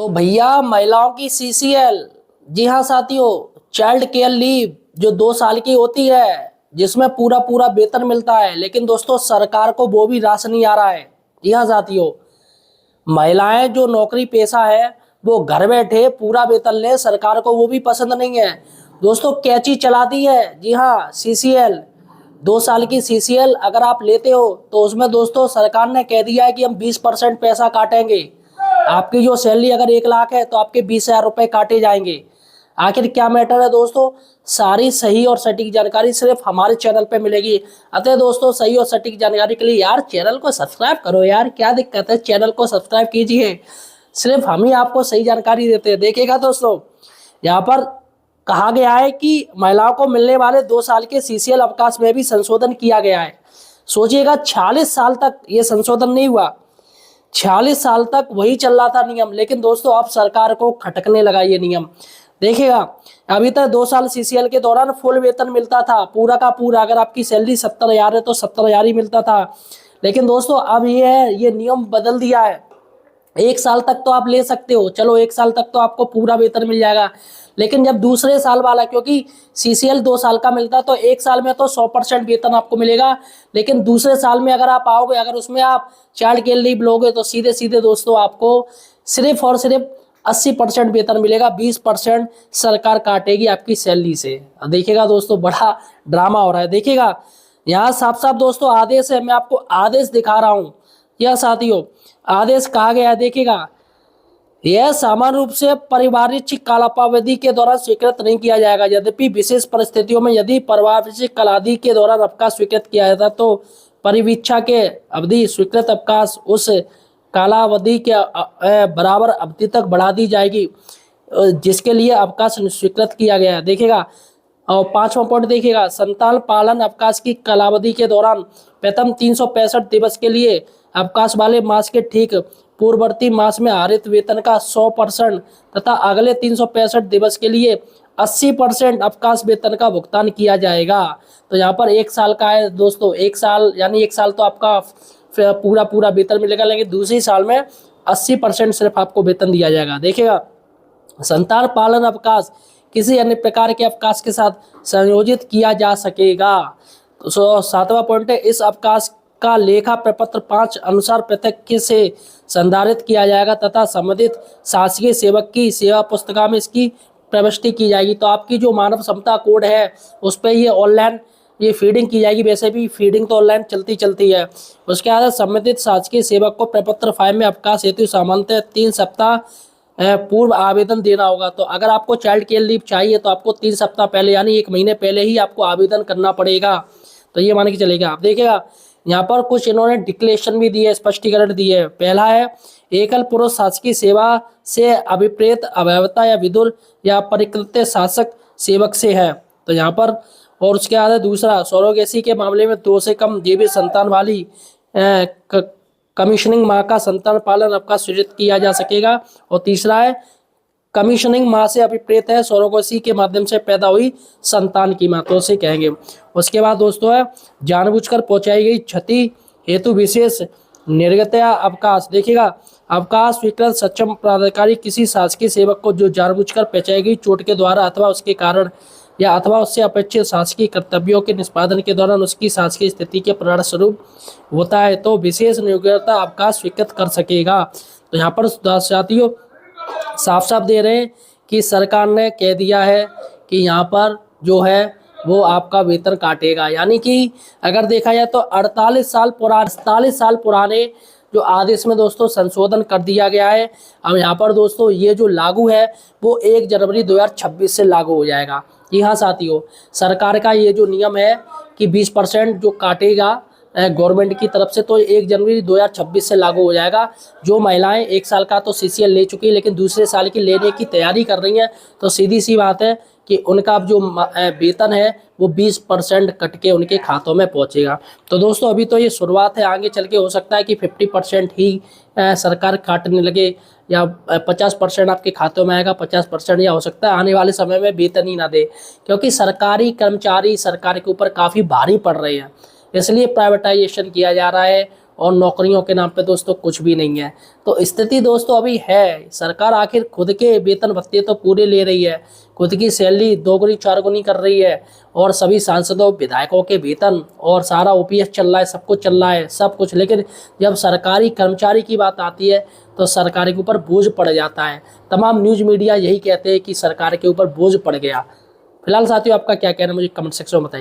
तो भैया महिलाओं की सीसीएल, जी हाँ साथियों, चाइल्ड केयर लीव जो 2 साल की होती है, जिसमें पूरा पूरा वेतन मिलता है, लेकिन दोस्तों सरकार को वो भी राशन नहीं आ रहा है। जी हाँ साथियों, महिलाएं जो नौकरी पेशा है वो घर बैठे पूरा वेतन ले, सरकार को वो भी पसंद नहीं है। दोस्तों कैची चला दी है, जी हाँ सीसीएल, 2 साल की सीसीएल अगर आप लेते हो तो उसमें दोस्तों सरकार ने कह दिया है कि हम 20% पैसा काटेंगे। आपकी जो सैलरी अगर 1 लाख है तो आपके 20,000 रुपए काटे जाएंगे। आखिर क्या मैटर है दोस्तों, सारी सही और सटीक जानकारी सिर्फ हमारे चैनल पे मिलेगी। अतः दोस्तों सही और सटीक जानकारी के लिए यार चैनल को सब्सक्राइब करो यार, क्या दिक्कत है, चैनल को सब्सक्राइब कीजिए। सिर्फ हम ही आपको सही जानकारी देते हैं। देखिएगा दोस्तों, यहाँ पर कहा गया है कि महिलाओं को मिलने वाले 2 साल के सीसीएल अवकाश में भी संशोधन किया गया है। सोचिएगा 46 साल तक ये संशोधन नहीं हुआ, 46 साल तक वही चल रहा था नियम, लेकिन दोस्तों अब सरकार को खटकने लगा ये नियम। देखिएगा, अभी तक 2 साल सीसीएल के दौरान फुल वेतन मिलता था, पूरा का पूरा। अगर आपकी सैलरी 70,000 है तो 70,000 ही मिलता था। लेकिन दोस्तों अब ये नियम बदल दिया है। 1 साल तक तो आप ले सकते हो, चलो 1 साल तक तो आपको पूरा वेतन मिल जाएगा। लेकिन जब दूसरे साल वाला, क्योंकि सीसीएल 2 साल का मिलता है तो 1 साल में तो 100% वेतन आपको मिलेगा, लेकिन दूसरे साल में अगर आप आओगे, अगर उसमें आप चाइल्ड केयर लीव लोगे तो सीधे सीधे दोस्तों आपको सिर्फ और सिर्फ 80% वेतन मिलेगा, 20% सरकार काटेगी आपकी सैलरी से। देखिएगा दोस्तों, बड़ा ड्रामा हो रहा है। देखिएगा यहाँ साफ साफ दोस्तों आदेश है, मैं आपको आदेश दिखा रहा हूँ। यह साथियों आदेश कहा गया है, देखिएगा, यह सामान्य रूप से पारिवारिक कालावधि के दौरान स्वीकृत नहीं किया जाएगा। यद्यपि विशेष परिस्थितियों में यदि पारिवारिक कालावधि के दौरान अवकाश स्वीकृत किया जाता है तो परिवीक्षा के अवधि स्वीकृत अवकाश उस कालावधि के बराबर अवधि तक बढ़ा दी जाएगी जिसके लिए अवकाश स्वीकृत किया गया है। देखिएगा, और 5वां पॉइंट देखिएगा, संतान पालन अवकाश की कालावधि के दौरान प्रथम 365 दिवस के लिए अवकाश वाले मास के ठीक पूर्ववर्ती मास में आहरित वेतन का 100% तथा अगले 365 दिवस के लिए 80% अवकाश वेतन का भुगतान किया जाएगा। तो यहाँ पर 1 साल का है दोस्तों, 1 साल यानी 1 साल तो आपका पूरा पूरा वेतन मिलेगा, लेकिन दूसरी साल में 80% सिर्फ आपको वेतन दिया जाएगा। देखिएगा, संतान पालन अवकाश किसी अन्य प्रकार के अवकाश के साथ संयोजित किया जा सकेगा। तो 7वां पॉइंट है, इस अवकाश का लेखा प्रपत्र 5 अनुसार पृथक से संधारित किया जाएगा तथा संबंधित शासकीय सेवक की सेवा पुस्तिका में इसकी प्रविष्टि की जाएगी। तो आपकी जो मानव क्षमता कोड है उस पर ये ऑनलाइन ये फीडिंग की जाएगी। वैसे भी फीडिंग तो ऑनलाइन चलती है। उसके बाद संबंधित शासकीय सेवक को प्रपत्र फाइल में अवकाश हेतु सामान्यतः 3 सप्ताह पूर्व आवेदन देना होगा। तो अगर आपको चाइल्ड केयर लीव चाहिए तो आपको 3 सप्ताह पहले यानी 1 महीने पहले ही आपको आवेदन करना पड़ेगा। तो ये मान के चलेगा। आप देखिएगा, यहाँ पर कुछ इन्होंने डिक्लेरेशन भी दी है, स्पष्टीकरण दिए है। पहला है, एकल पुरुष शासकीय सेवा से अभिप्रेत अवैधता या विदुर या परिकृत शासक सेवक से है। तो यहाँ पर, और उसके बाद है दूसरा, सरोगेसी के मामले में 2 से कम जीवित संतान वाली कमीशनिंग माँ का संतान पालन अवकाश सृजित किया जा सकेगा। और तीसरा है, कमीशनिंग माँ से अभिप्रेत है सरोगेसी के माध्यम से पैदा हुई संतान की माँ, तो उसे कहेंगे। उसके बाद दोस्तों है, जानबूझकर पहुंचाई गई क्षति हेतु विशेष निर्गतया अवकाश। देखिएगा, अवकाश स्वीकृत सक्षम प्राधिकारी किसी शासकीय सेवक को जो जानबूझकर पहुंचाई गई चोट के द्वारा अथवा उसके कारण या अथवा उससे अपेक्षित शासकीय कर्तव्यों के निष्पादन के दौरान उसकी शासकीय स्थिति के परिणाम स्वरूप होता है तो विशेष नियोक्ता अवकाश स्वीकृत कर सकेगा। तो यहाँ पर साथियों साफ साफ दे रहे हैं कि सरकार ने कह दिया है कि यहाँ पर जो है वो आपका वेतन काटेगा। यानी कि अगर देखा जाए तो 48 साल पुराने जो आदेश में दोस्तों संशोधन कर दिया गया है। अब यहाँ पर दोस्तों ये जो लागू है वो 1 जनवरी 2026 से लागू हो जाएगा। जी हाँ साथियों, सरकार का ये जो नियम है कि 20% जो काटेगा गवर्नमेंट की तरफ से, तो 1 जनवरी 2026 से लागू हो जाएगा। जो महिलाएं 1 साल का तो सीसीएल ले चुकी है लेकिन दूसरे साल की लेने की तैयारी कर रही हैं, तो सीधी सी बात है कि उनका अब जो वेतन है वो 20% कट के उनके खातों में पहुंचेगा। तो दोस्तों अभी तो ये शुरुआत है, आगे चल के हो सकता है कि 50% ही सरकार काटने लगे या 50% आपके खातों में आएगा, 50%, या हो सकता है आने वाले समय में वेतन ही ना दे, क्योंकि सरकारी कर्मचारी सरकार के ऊपर काफ़ी भारी पड़ रहे हैं, इसलिए प्राइवेटाइजेशन किया जा रहा है और नौकरियों के नाम पे दोस्तों कुछ भी नहीं है। तो स्थिति दोस्तों अभी है, सरकार आखिर खुद के वेतन भत्ते तो पूरे ले रही है, खुद की सैलरी दोगुनी चारगुनी कर रही है, और सभी सांसदों विधायकों के वेतन और सारा ओपीएस चल रहा है, सब कुछ चल रहा है, सब कुछ। लेकिन जब सरकारी कर्मचारी की बात आती है तो सरकार के ऊपर बोझ पड़ जाता है। तमाम न्यूज़ मीडिया यही कहते हैं कि सरकार के ऊपर बोझ पड़ गया। फिलहाल साथियों आपका क्या कहना है, मुझे कमेंट सेक्शन में बताइए।